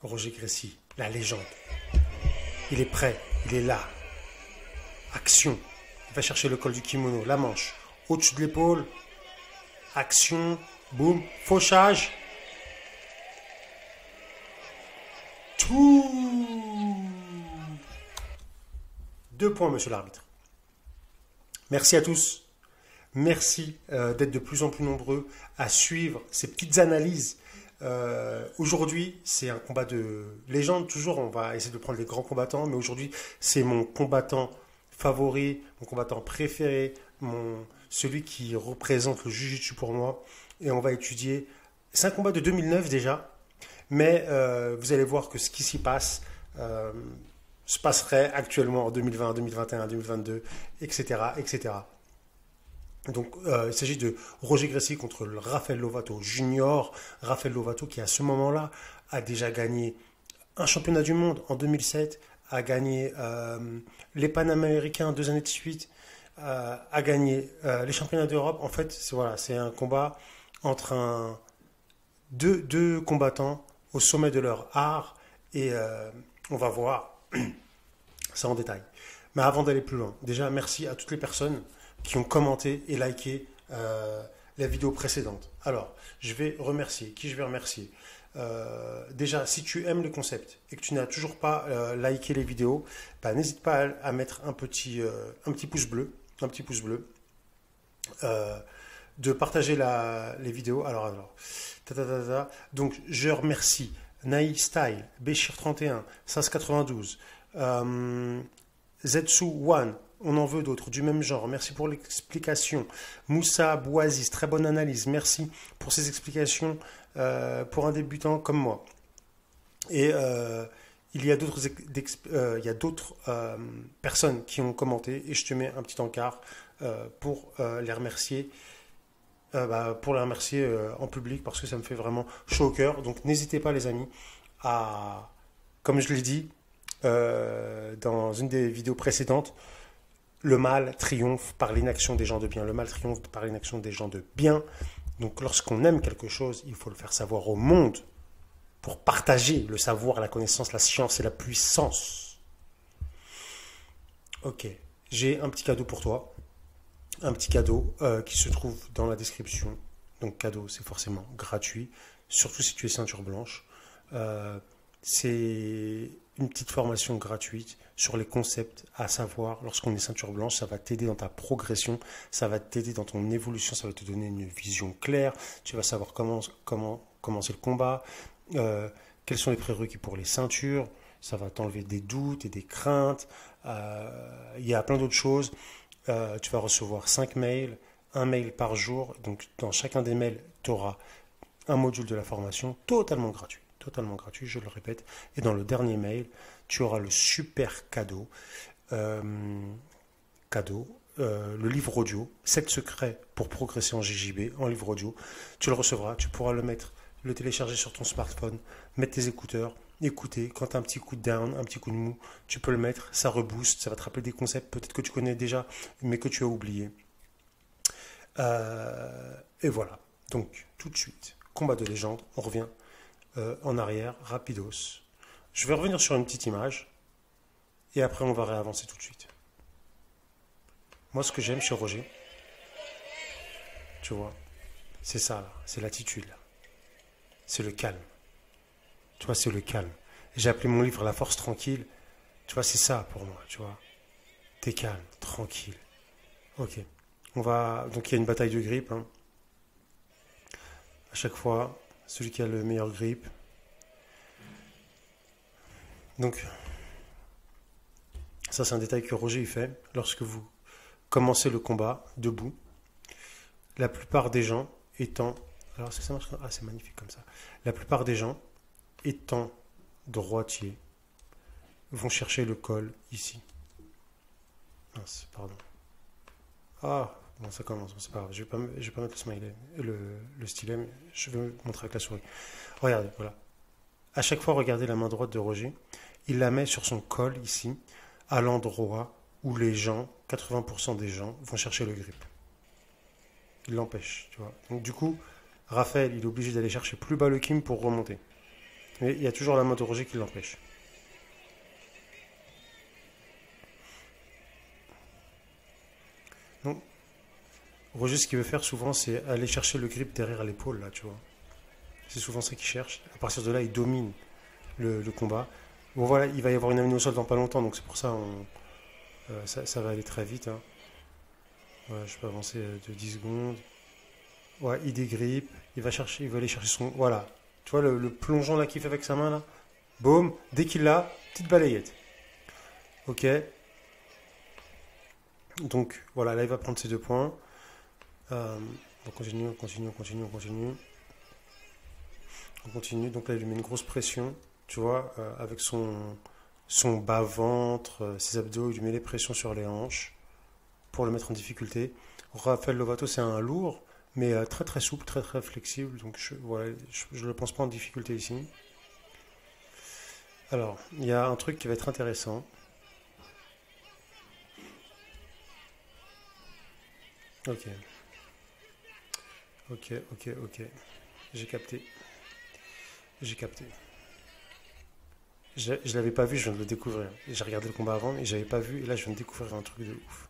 Roger Gracie, la légende. Il est prêt, il est là. Action. Il va chercher le col du kimono, la manche, au-dessus de l'épaule. Action, boum, fauchage. Tout. 2 points, monsieur l'arbitre. Merci à tous. Merci d'être de plus en plus nombreux à suivre ces petites analyses. Aujourd'hui, c'est un combat de légende. Toujours, on va essayer de prendre les grands combattants. Mais aujourd'hui, c'est mon combattant favori, mon combattant préféré, celui qui représente le Jiu-Jitsu pour moi. Et on va étudier. C'est un combat de 2009 déjà. Mais vous allez voir que ce qui s'y passe se passerait actuellement en 2020, 2021, 2022, etc., etc. Donc, il s'agit de Roger Gracie contre le Rafael Lovato Junior. Rafael Lovato qui, à ce moment-là, a déjà gagné un championnat du monde en 2007, a gagné les Panaméricains 2 années de suite, a gagné les championnats d'Europe. En fait, c'est un combat entre deux combattants au sommet de leur art et on va voir ça en détail. Mais avant d'aller plus loin, déjà, merci à toutes les personnes qui ont commenté et liké la vidéo précédente. Alors, je vais remercier. Qui je vais remercier déjà, si tu aimes le concept et que tu n'as toujours pas liké les vidéos, bah, n'hésite pas à mettre un petit pouce bleu, de partager les vidéos. Alors, donc je remercie Naï Style, Béchir 31, Sas 92, Zetsu One. On en veut d'autres du même genre. Merci pour l'explication. Moussa Bouaziz, très bonne analyse. Merci pour ces explications pour un débutant comme moi. Et il y a d'autres personnes qui ont commenté et je te mets un petit encart pour les remercier. En public parce que ça me fait vraiment chaud au cœur. Donc n'hésitez pas les amis comme je l'ai dit dans une des vidéos précédentes, le mal triomphe par l'inaction des gens de bien. Le mal triomphe par l'inaction des gens de bien. Donc lorsqu'on aime quelque chose, il faut le faire savoir au monde pour partager le savoir, la connaissance, la science et la puissance. Ok, j'ai un petit cadeau pour toi. Un petit cadeau qui se trouve dans la description. Donc cadeau, c'est forcément gratuit, surtout si tu es ceinture blanche. C'est une petite formation gratuite sur les concepts à savoir lorsqu'on est ceinture blanche. Ça va t'aider dans ta progression, ça va t'aider dans ton évolution, ça va te donner une vision claire. Tu vas savoir comment commencer le combat, quels sont les prérequis pour les ceintures. Ça va t'enlever des doutes et des craintes. Il y a plein d'autres choses. Tu vas recevoir 5 mails, un mail par jour. Donc, dans chacun des mails, tu auras un module de la formation totalement gratuit. Totalement gratuit, je le répète. Et dans le dernier mail, tu auras le super cadeau. Le livre audio, 7 secrets pour progresser en JJB, en livre audio. Tu le recevras, tu pourras le télécharger sur ton smartphone, mettre tes écouteurs, écouter. Quand tu as un petit coup de down, un petit coup de mou, tu peux le mettre, ça rebooste, ça va te rappeler des concepts peut-être que tu connais déjà, mais que tu as oublié. Et voilà. Donc, tout de suite, combat de légende, on revient en arrière, rapidos. Je vais revenir sur une petite image, et après on va réavancer tout de suite. Moi, ce que j'aime chez Roger, tu vois, c'est ça, là, c'est l'attitude, là. C'est le calme. Tu vois, c'est le calme. J'ai appelé mon livre La force tranquille. Tu vois, c'est ça pour moi, tu vois. T'es calme, tranquille. Ok. Donc il y a une bataille de grip. Hein. À chaque fois, celui qui a le meilleur grip. Donc, ça c'est un détail que Roger il fait. Lorsque vous commencez le combat debout, la plupart des gens étant... Alors, est-ce que ça marche? Ah, c'est magnifique comme ça. La plupart des gens étant droitiers vont chercher le col ici. Mince, pardon. Ah, bon, ça commence, c'est pas grave. Je vais pas mettre le smiley, le stylet, mais je vais montrer avec la souris. Regardez, voilà. À chaque fois, regardez la main droite de Roger. Il la met sur son col ici, à l'endroit où les gens, 80% des gens, vont chercher le grip. Il l'empêche, tu vois. Donc du coup, Raphaël, il est obligé d'aller chercher plus bas le kim pour remonter. Mais il y a toujours la main de Roger qui l'empêche. Donc, Roger, ce qu'il veut faire souvent, c'est aller chercher le grip derrière l'épaule, là, tu vois. C'est souvent ça qu'il cherche. À partir de là, il domine le combat. Bon, voilà, il va y avoir une amine au sol dans pas longtemps, donc c'est pour ça ça va aller très vite. Hein. Ouais, je peux avancer de 10 secondes. Ouais, il dégrippe, il va aller chercher son... Voilà. Tu vois le plongeon là qu'il fait avec sa main, là. Boum, dès qu'il l'a, petite balayette. Ok. Donc, voilà, là, il va prendre ses 2 points. On continue, on continue, on continue, on continue. On continue, donc là il lui met une grosse pression, tu vois, avec son bas-ventre, ses abdos, il lui met les pressions sur les hanches pour le mettre en difficulté. Rafael Lovato c'est un lourd, mais très très souple, très très flexible, donc voilà, je ne le pense pas en difficulté ici. Alors, il y a un truc qui va être intéressant. Ok, ok, ok, ok, j'ai capté. J'ai capté. Je ne l'avais pas vu, je viens de le découvrir. J'ai regardé le combat avant, mais j'avais pas vu, et là je viens de découvrir un truc de ouf.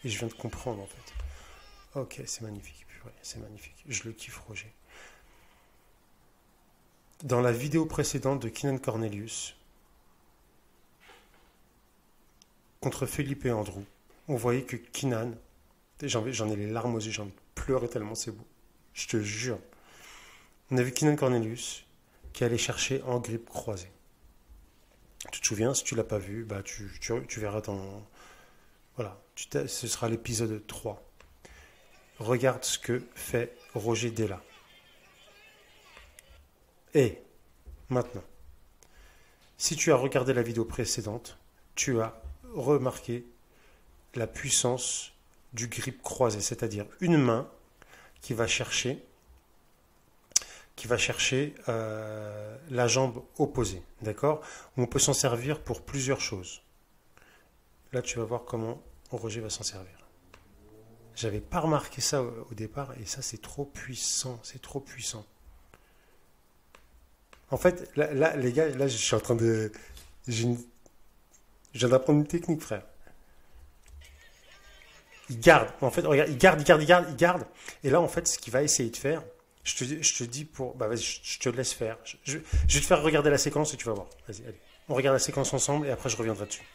Et je viens de comprendre en fait. Ok, c'est magnifique, purée, c'est magnifique. Je le kiffe, Roger. Dans la vidéo précédente de Keenan Cornelius contre Felipe Andrew, on voyait que Keenan, j'en ai les larmes aux yeux, j'ai envie de pleurer tellement c'est beau. Je te jure. On a vu Keenan Cornelius qui allait chercher en grippe croisée. Tu te souviens, si tu l'as pas vu, bah tu verras dans... Voilà, ce sera l'épisode 3. Regarde ce que fait Roger Della. Et maintenant, si tu as regardé la vidéo précédente, tu as remarqué la puissance du grip croisé, c'est-à-dire une main qui va chercher la jambe opposée, d'accord? On peut s'en servir pour plusieurs choses. Là, tu vas voir comment Roger va s'en servir. J'avais pas remarqué ça au départ, et ça, c'est trop puissant, c'est trop puissant. En fait, là, les gars, là, je suis en train de... Je viens d'apprendre une technique, frère. Il garde, en fait, regarde, il garde. Et là, en fait, ce qu'il va essayer de faire, je te dis pour... Bah vas-y, je te laisse faire. Je vais te faire regarder la séquence et tu vas voir. Vas-y, allez. On regarde la séquence ensemble et après je reviendrai dessus.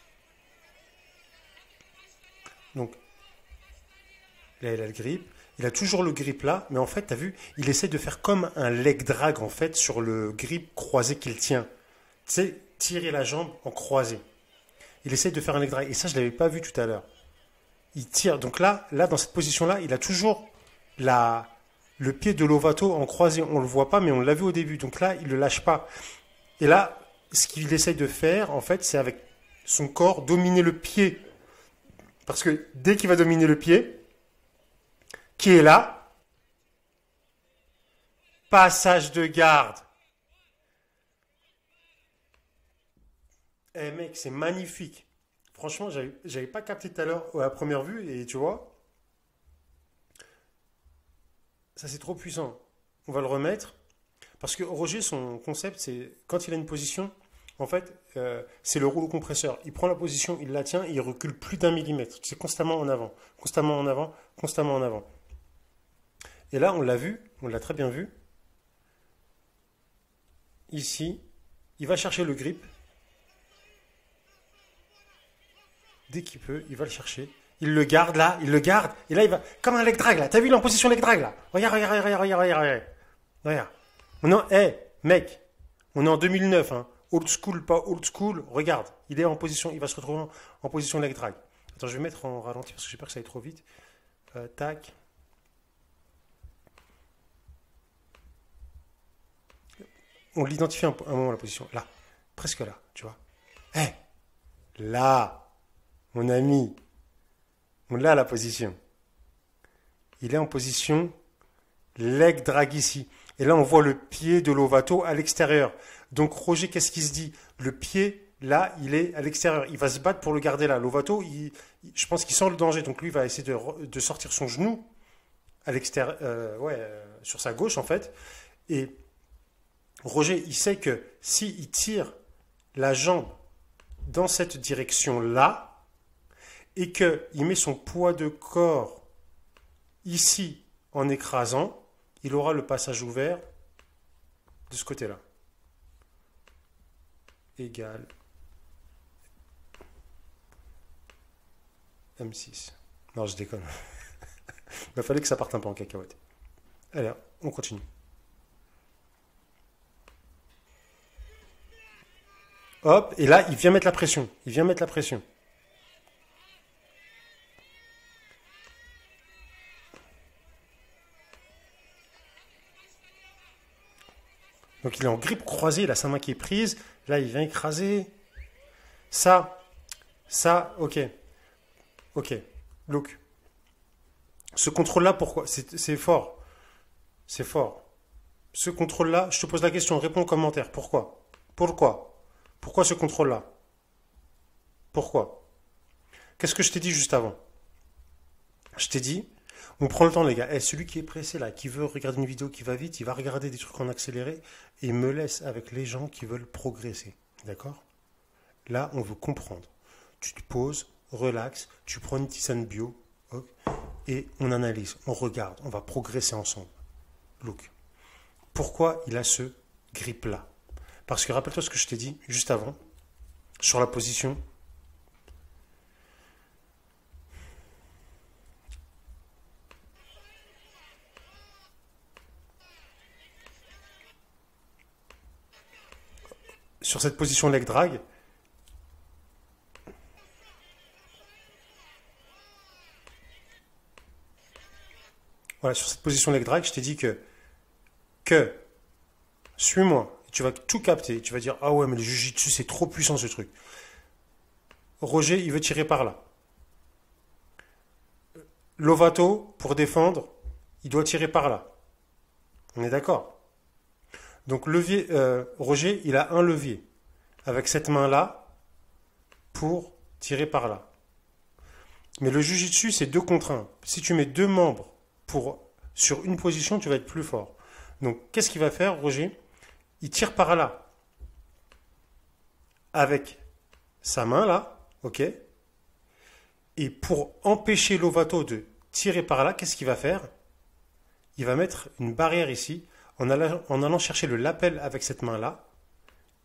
Donc, là, il a le grip. Il a toujours le grip là, mais en fait, tu as vu, il essaie de faire comme un leg drag en fait sur le grip croisé qu'il tient. Tu sais, tirer la jambe en croisé. Il essaie de faire un leg drag. Et ça, je ne l'avais pas vu tout à l'heure. Il tire. Donc là, dans cette position-là, il a toujours le pied de Lovato en croisé. On ne le voit pas, mais on l'a vu au début. Donc là, il ne le lâche pas. Et là, ce qu'il essaie de faire, en fait, c'est avec son corps dominer le pied. Parce que dès qu'il va dominer le pied, qui est là, passage de garde. Eh mec, c'est magnifique. Franchement, j'avais pas capté tout à l'heure à la première vue, et tu vois, ça c'est trop puissant. On va le remettre. Parce que Roger, son concept, c'est quand il a une position, en fait, c'est le rouleau compresseur. Il prend la position, il la tient, et il recule plus d'un millimètre. C'est constamment en avant, constamment en avant, constamment en avant. Et là, on l'a vu, on l'a très bien vu. Ici, il va chercher le grip. Dès qu'il peut, il va le chercher. Il le garde là, il le garde. Et là, il va comme un leg drag là. T'as vu, il est en position leg drag là. Regarde, regarde, regarde, regarde, regarde, regarde. Regarde. Maintenant, mec, on est en 2009, hein. Old school, pas old school. Regarde, il est en position, il va se retrouver en position leg drag. Attends, je vais mettre en ralenti parce que j'ai peur que ça aille trop vite. Tac. On l'identifie un moment la position. Là, presque là, tu vois. Là, mon ami, on l'a la position. Il est en position leg drag ici. Et là, on voit le pied de Lovato à l'extérieur. Donc, Roger, qu'est-ce qu'il se dit? Le pied, là, il est à l'extérieur. Il va se battre pour le garder là. Lovato, je pense qu'il sent le danger. Donc, lui, il va essayer de sortir son genou à l'extérieur, sur sa gauche, en fait. Et Roger, il sait que s'il tire la jambe dans cette direction-là et qu'il met son poids de corps ici en écrasant, il aura le passage ouvert de ce côté-là. Égal M6. Non, je déconne. Il fallait que ça parte un peu en cacahuète. Allez, on continue. Hop, et là, il vient mettre la pression. Il vient mettre la pression. Donc il est en grippe croisée, il a sa main qui est prise. Là, il vient écraser. Ça, ok. Ok, look. Ce contrôle-là, pourquoi? C'est fort. C'est fort. Ce contrôle-là, je te pose la question, réponds en commentaire. Pourquoi? Pourquoi? Pourquoi ce contrôle-là? Pourquoi? Qu'est-ce que je t'ai dit juste avant? Je t'ai dit, on prend le temps les gars. Celui qui est pressé là, qui veut regarder une vidéo qui va vite, il va regarder des trucs en accéléré et me laisse avec les gens qui veulent progresser. D'accord? Là, on veut comprendre. Tu te poses, relax, tu prends une tisane bio et on analyse, on regarde, on va progresser ensemble. Look. Pourquoi il a ce grip-là? Parce que rappelle-toi ce que je t'ai dit juste avant, sur la position. Sur cette position leg drag, voilà, sur cette position leg drag, je t'ai dit que suis-moi, tu vas tout capter, tu vas dire ah ouais mais le jiu-jitsu c'est trop puissant ce truc. Roger il veut tirer par là. Lovato pour défendre, il doit tirer par là. On est d'accord? Donc levier, Roger il a un levier avec cette main là pour tirer par là. Mais le jiu-jitsu c'est 2 contre 1. Si tu mets 2 membres sur une position, tu vas être plus fort. Donc, qu'est-ce qu'il va faire, Roger? Il tire par là. Avec sa main, là. OK? Et pour empêcher Lovato de tirer par là, qu'est-ce qu'il va faire? Il va mettre une barrière ici, en allant chercher le lapel avec cette main-là.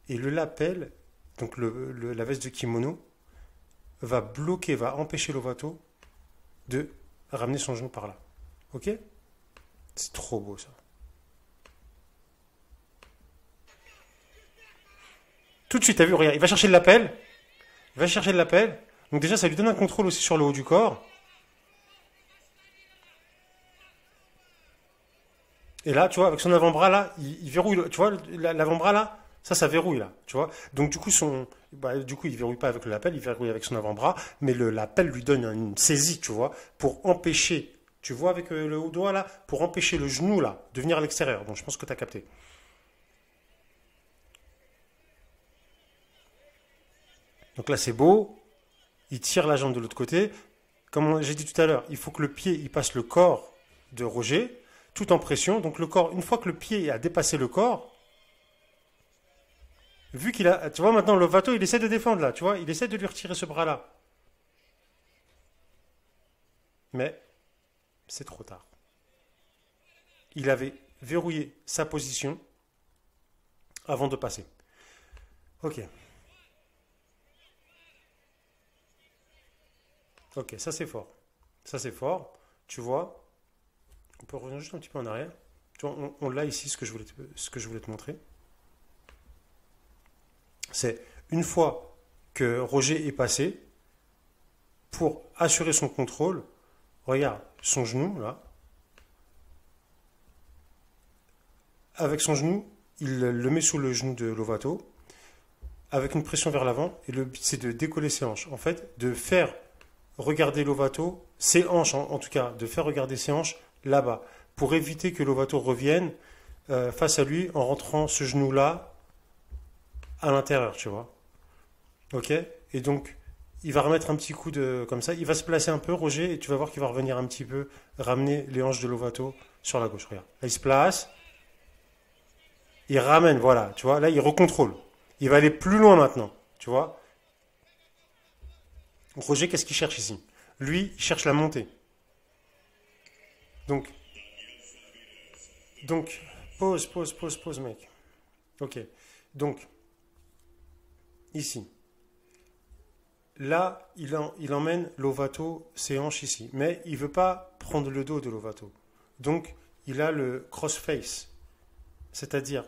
Et le lapel, donc la veste de kimono, va bloquer, va empêcher Lovato de ramener son genou par là. Ok? C'est trop beau ça. Tout de suite, t'as vu, regarde, il va chercher le lapel. Il va chercher le lapel. Donc déjà, ça lui donne un contrôle aussi sur le haut du corps. Et là, tu vois, avec son avant-bras là, il verrouille. Tu vois, l'avant-bras là, ça verrouille là. Tu vois. Donc du coup, il verrouille pas avec le lapel, il verrouille avec son avant-bras. Mais le lapel lui donne une saisie, tu vois, pour empêcher. Tu vois avec le haut doigt là, pour empêcher le genou là de venir à l'extérieur. Donc je pense que tu as capté. Donc là c'est beau. Il tire la jambe de l'autre côté. Comme j'ai dit tout à l'heure, il faut que le pied il passe le corps de Roger, tout en pression. Donc le corps, une fois que le pied a dépassé le corps, vu qu'il a, tu vois maintenant le Lovato il essaie de défendre là, tu vois, il essaie de lui retirer ce bras là. Mais c'est trop tard. Il avait verrouillé sa position avant de passer. Ok. Ok, ça c'est fort. Ça c'est fort. Tu vois, on peut revenir juste un petit peu en arrière. Tu vois, on l'a ici, ce que je voulais te montrer. C'est une fois que Roger est passé, pour assurer son contrôle, regarde, son genou là, avec son genou, il le met sous le genou de Lovato, avec une pression vers l'avant, et le but c'est de décoller ses hanches. En fait, de faire regarder Lovato, ses hanches en tout cas, de faire regarder ses hanches là-bas, pour éviter que Lovato revienne face à lui en rentrant ce genou-là à l'intérieur, tu vois. Ok? Et donc, il va remettre un petit coup de comme ça, il va se placer un peu, Roger, et tu vas voir qu'il va revenir un petit peu, ramener les hanches de Lovato sur la gauche. Regarde, là il se place. Il ramène, voilà, tu vois. Là, il recontrôle. Il va aller plus loin maintenant, tu vois. Roger, qu'est-ce qu'il cherche ici? Lui, il cherche la montée. Donc, donc, pause, mec. Ok. Donc, ici. Là, il emmène Lovato, ses hanches ici. Mais il ne veut pas prendre le dos de Lovato. Donc, il a le cross-face. C'est-à-dire,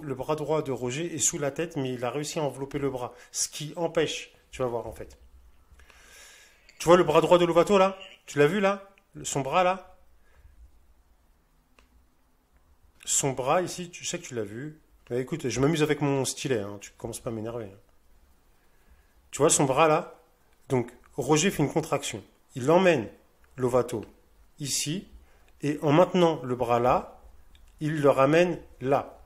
le bras droit de Roger est sous la tête, mais il a réussi à envelopper le bras. Ce qui empêche, tu vas voir en fait. Tu vois le bras droit de Lovato là? Tu l'as vu là? Son bras là? Son bras ici, tu sais que tu l'as vu. Mais écoute, je m'amuse avec mon stylet, hein. Tu commences pas à m'énerver, hein. Tu vois son bras là? Donc, Roger fait une contraction. Il emmène Lovato ici, et en maintenant le bras là, il le ramène là.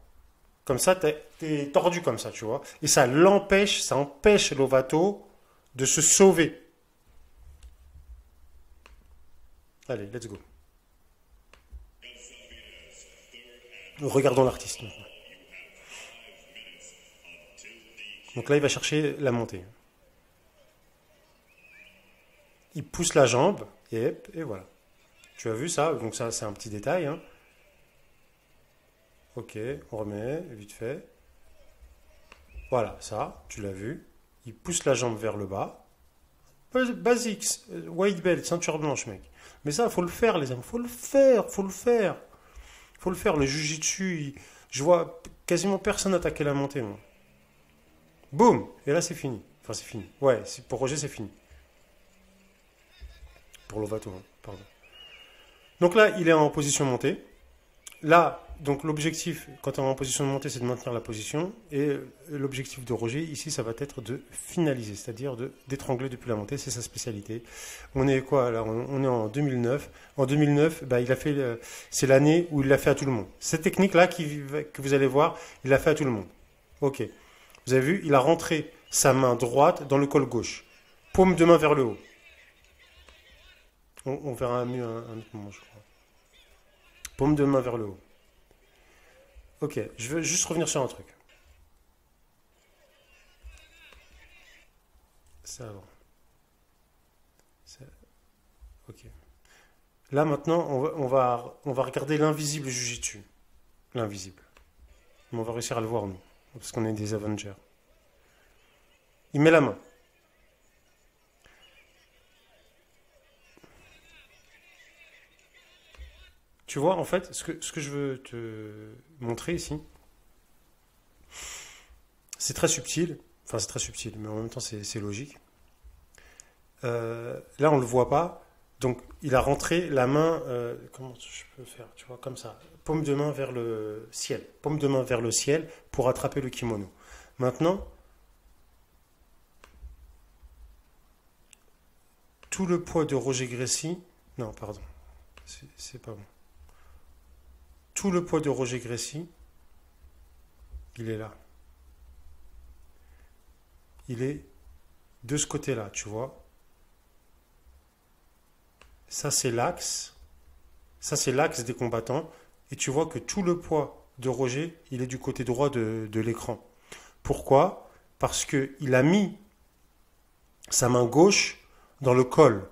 Comme ça, t'es tordu comme ça, tu vois. Et ça empêche Lovato de se sauver. Allez, let's go. Regardons l'artiste maintenant. Donc là, il va chercher la montée. Il pousse la jambe, et voilà. Tu as vu ça? Donc ça, c'est un petit détail, hein. Ok, on remet, vite fait. Voilà, ça, tu l'as vu. Il pousse la jambe vers le bas. Basics, white belt, ceinture blanche, mec. Mais ça, faut le faire, les amis. Faut le faire, faut le faire. Faut le faire. Le jujitsu, je vois quasiment personne attaquer la montée, moi. Boum! Et là, c'est fini. Enfin, c'est fini. Ouais, pour Roger, c'est fini. Pour Lovato, hein, pardon. Donc là, il est en position montée. Là, donc l'objectif, quand on est en position de montée, c'est de maintenir la position. Et l'objectif de Roger, ici, ça va être de finaliser, c'est-à-dire d'étrangler depuis la montée. C'est sa spécialité. On est quoi là? On est en 2009. En 2009, bah, c'est l'année où il l'a fait à tout le monde. Cette technique-là que vous allez voir, il l'a fait à tout le monde. Ok. Vous avez vu, il a rentré sa main droite dans le col gauche. Paume de main vers le haut. On verra mieux un autre moment, je crois. Paume de main vers le haut. Ok, je veux juste revenir sur un truc. Ça avant. Ok. Là maintenant, on va regarder l'invisible Jujitsu. L'invisible. Mais on va réussir à le voir, nous. Parce qu'on est des Avengers. Il met la main. Tu vois, en fait, ce que je veux te montrer ici, c'est très subtil. Enfin, c'est très subtil, mais en même temps, c'est logique. Là, on ne le voit pas. Donc, il a rentré la main. Comment je peux faire? Tu vois, comme ça. Paume de main vers le ciel. Paume de main vers le ciel pour attraper le kimono. Maintenant, tout le poids de Roger Gracie. Non, pardon. C'est pas bon. Tout le poids de Roger Gracie, il est là. Il est de ce côté-là, tu vois. Ça, c'est l'axe. Ça, c'est l'axe des combattants. Et tu vois que tout le poids de Roger, il est du côté droit de l'écran. Pourquoi? Parce qu'il a mis sa main gauche dans le col.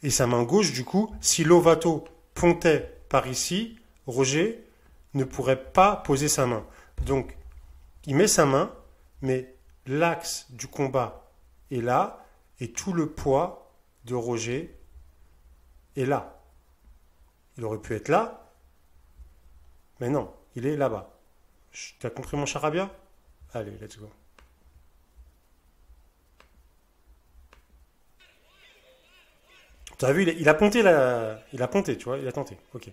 Et sa main gauche, du coup, si Lovato pontait par ici, Roger ne pourrait pas poser sa main. Donc, il met sa main, mais l'axe du combat est là, et tout le poids de Roger est là. Il aurait pu être là, mais non, il est là-bas. T'as compris mon charabia? Allez, let's go. T'as vu, il a ponté là, il a ponté, tu vois, il a tenté. Ok.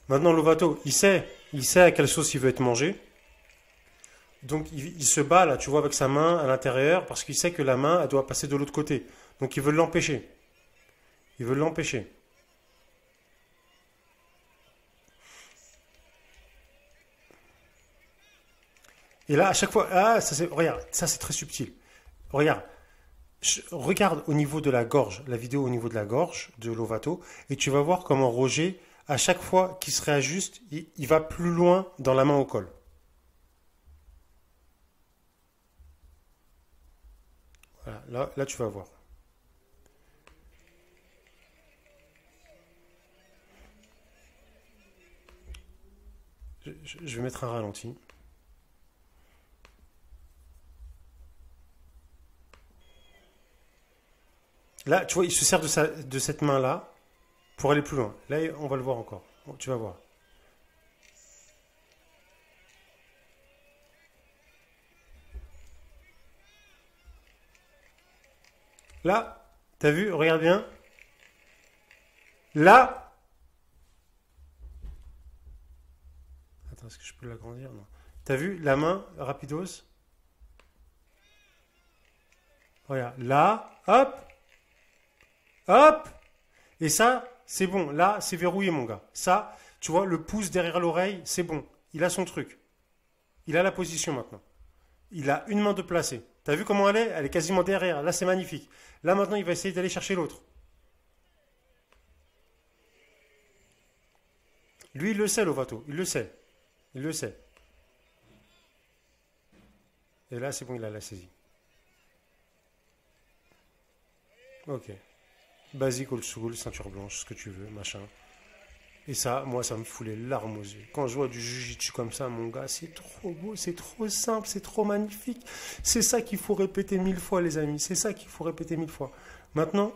Maintenant, Lovato, il sait à quelle sauce il veut être mangé. Donc, il se bat là, tu vois, avec sa main à l'intérieur, parce qu'il sait que la main, elle doit passer de l'autre côté. Donc, il veut l'empêcher. Il veut l'empêcher. Et là, à chaque fois, regarde, ça c'est très subtil. Regarde, regarde au niveau de la gorge, la vidéo au niveau de la gorge de Lovato, et tu vas voir comment Roger, à chaque fois qu'il se réajuste, il va plus loin dans la main au col. Là, tu vas voir. Je vais mettre un ralenti. Là, tu vois, il se sert de cette main-là pour aller plus loin. Là, on va le voir encore. Bon, tu vas voir. Là, t'as vu? Regarde bien. Là. Attends, est-ce que je peux l'agrandir? Non. T'as vu la main, rapidos? Regarde. Là, hop, hop. Et ça, c'est bon. Là, c'est verrouillé, mon gars. Ça, tu vois, le pouce derrière l'oreille, c'est bon. Il a son truc. Il a la position maintenant. Il a une main de placée. T'as vu comment elle est? Elle est quasiment derrière. Là, c'est magnifique. Là, maintenant, il va essayer d'aller chercher l'autre. Lui, il le sait, Lovato. Il le sait. Il le sait. Et là, c'est bon, il a la saisie. Ok. Basique, old school, ceinture blanche, ce que tu veux, machin. Et ça, moi, ça me fout les larmes aux yeux. Quand je vois du jiu-jitsu comme ça, mon gars, c'est trop beau, c'est trop simple, c'est trop magnifique. C'est ça qu'il faut répéter 1000 fois, les amis. C'est ça qu'il faut répéter 1000 fois. Maintenant,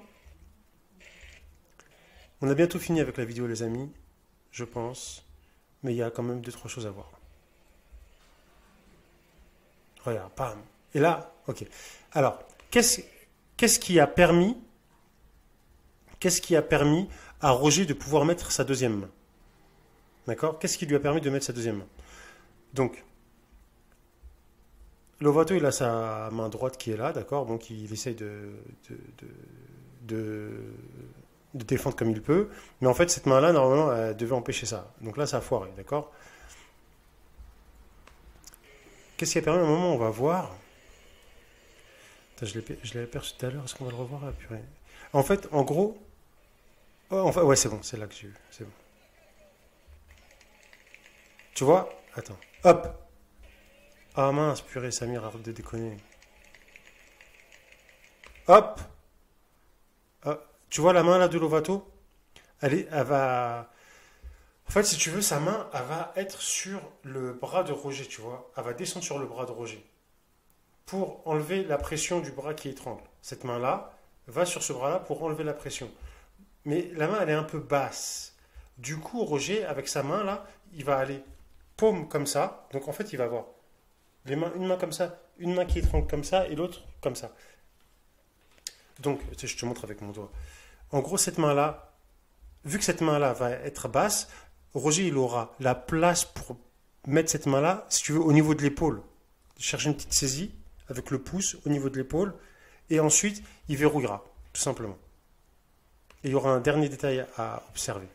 on a bientôt fini avec la vidéo, les amis, je pense. Mais il y a quand même 2-3 choses à voir. Regarde, pam. Et là, ok. Alors, qu'est-ce qui a permis à Roger de pouvoir mettre sa deuxième main? D'accord? Qu'est-ce qui lui a permis de mettre sa deuxième main? Donc, Lovato, il a sa main droite qui est là, d'accord? Donc, il essaye de, de défendre comme il peut. Mais en fait, cette main-là, normalement, elle devait empêcher ça. Donc là, ça a foiré, d'accord? Qu'est-ce qui a permis? À un moment, on va voir. Attends, je l'avais perçu tout à l'heure. Est-ce qu'on va le revoir là, purée? En fait, en gros. Oh, enfin, ouais, c'est bon, c'est là que j'ai eu. C'est bon. Tu vois? Attends. Hop! Ah mince, purée, Samir, arrête de déconner. Hop! Ah, tu vois la main là de Lovato? Elle va. En fait, si tu veux, sa main, elle va être sur le bras de Roger, tu vois. Elle va descendre sur le bras de Roger pour enlever la pression du bras qui étrangle. Cette main-là va sur ce bras-là pour enlever la pression. Mais la main, elle est un peu basse. Du coup, Roger, avec sa main là, il va aller paume comme ça. Donc en fait, il va avoir une main comme ça, une main qui étrangle comme ça et l'autre comme ça. Donc, je te montre avec mon doigt. En gros, cette main-là, vu que cette main-là va être basse, Roger, il aura la place pour mettre cette main-là, si tu veux, au niveau de l'épaule. Chercher une petite saisie avec le pouce au niveau de l'épaule. Et ensuite, il verrouillera, tout simplement. Et il y aura un dernier détail à observer.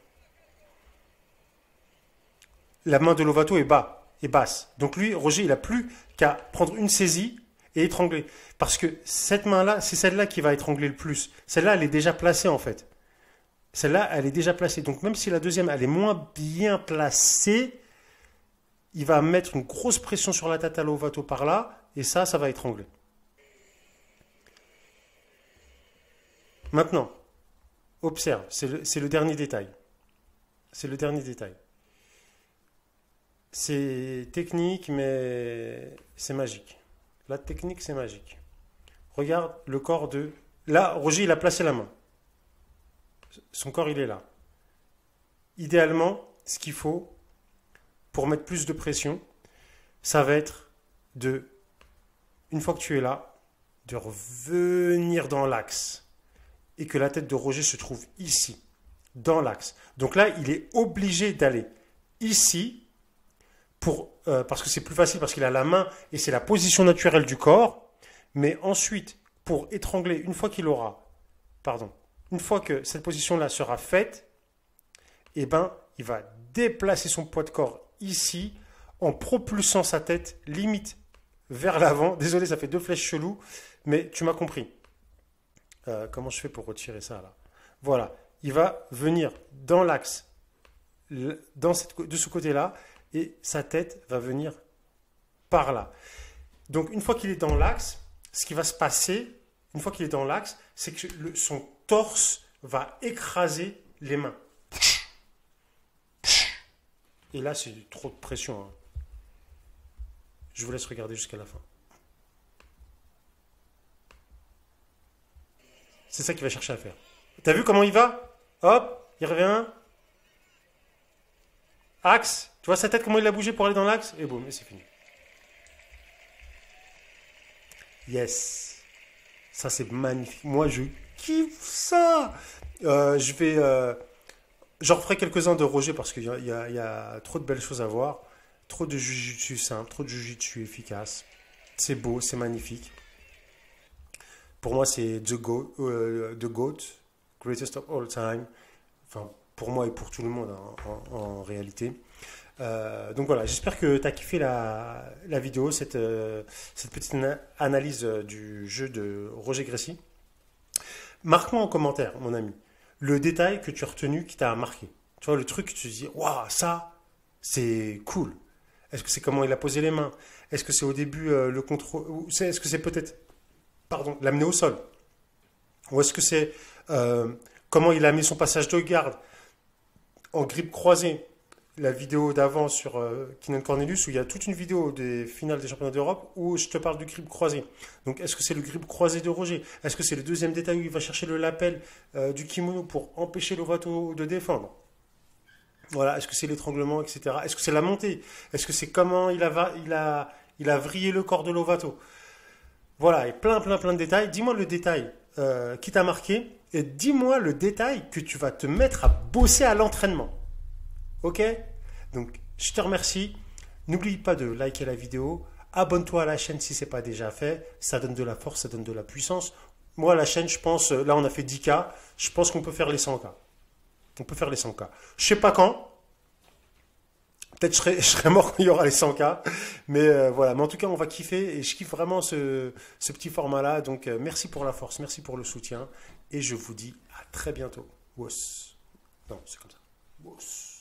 La main de Lovato est basse. Donc lui, Roger, il n'a plus qu'à prendre une saisie et étrangler. Parce que cette main-là, c'est celle-là qui va étrangler le plus. Celle-là, elle est déjà placée en fait. Celle-là, elle est déjà placée. Donc même si la deuxième, elle est moins bien placée, il va mettre une grosse pression sur la tête à Lovato par là, et ça va étrangler. Maintenant, observe, c'est le dernier détail. C'est le dernier détail. C'est technique, mais c'est magique. La technique, c'est magique. Regarde le corps de... Là, Roger, il a placé la main. Son corps, il est là. Idéalement, ce qu'il faut pour mettre plus de pression, ça va être de, une fois que tu es là, de revenir dans l'axe et que la tête de Roger se trouve ici, dans l'axe. Donc là, il est obligé d'aller ici parce que c'est plus facile, parce qu'il a la main et c'est la position naturelle du corps. Mais ensuite, pour étrangler, une fois une fois que cette position-là sera faite, eh ben, il va déplacer son poids de corps ici en propulsant sa tête limite vers l'avant. Désolé, ça fait 2 flèches cheloues, mais tu m'as compris. Comment je fais pour retirer ça là? Voilà, il va venir dans l'axe, de ce côté-là, et sa tête va venir par là. Donc une fois qu'il est dans l'axe, ce qui va se passer, une fois qu'il est dans l'axe, c'est que son torse va écraser les mains. Et là, c'est trop de pression. Hein. Je vous laisse regarder jusqu'à la fin. C'est ça qu'il va chercher à faire. T'as vu comment il va? Hop, il revient. Axe. Tu vois sa tête, comment il a bougé pour aller dans l'axe? Et boum, et c'est fini. Yes. Ça, c'est magnifique. Moi, je kiffe ça. J'en referai quelques-uns de Roger parce qu'il y a trop de belles choses à voir. Trop de jujitsu simple, trop de jujitsu efficace. C'est beau, c'est magnifique. Pour moi, c'est the GOAT, greatest of all time. Enfin, pour moi et pour tout le monde hein, en réalité. Donc voilà, j'espère que tu as kiffé la vidéo, cette petite analyse du jeu de Roger Gracie. Marque-moi en commentaire, mon ami, le détail que tu as retenu qui t'a marqué. Tu vois, le truc que tu te dis, waouh, ça, c'est cool. Est-ce que c'est comment il a posé les mains? Est-ce que c'est au début le contrôle? Est-ce que c'est peut-être, pardon, l'amener au sol? Ou est-ce que c'est comment il a mis son passage de garde en grippe croisée? La vidéo d'avant sur Keenan Cornelius, où il y a toute une vidéo des finales des championnats d'Europe où je te parle du grip croisé. Donc, est-ce que c'est le grip croisé de Roger? Est-ce que c'est le deuxième détail où il va chercher le lapel du kimono pour empêcher Lovato de défendre? Voilà, est-ce que c'est l'étranglement, etc. Est-ce que c'est la montée? Est-ce que c'est comment il a vrillé le corps de Lovato? Voilà, et plein de détails. Dis-moi le détail qui t'a marqué et dis-moi le détail que tu vas te mettre à bosser à l'entraînement. Ok? Donc, je te remercie. N'oublie pas de liker la vidéo. Abonne-toi à la chaîne si ce n'est pas déjà fait. Ça donne de la force, ça donne de la puissance. Moi, la chaîne, je pense, là, on a fait 10K. Je pense qu'on peut faire les 100K. On peut faire les 100K. Je sais pas quand. Peut-être je serai mort quand il y aura les 100K. Mais voilà. Mais en tout cas, on va kiffer. Et je kiffe vraiment ce petit format-là. Donc, merci pour la force. Merci pour le soutien. Et je vous dis à très bientôt. Wos. Non, c'est comme ça. Wos.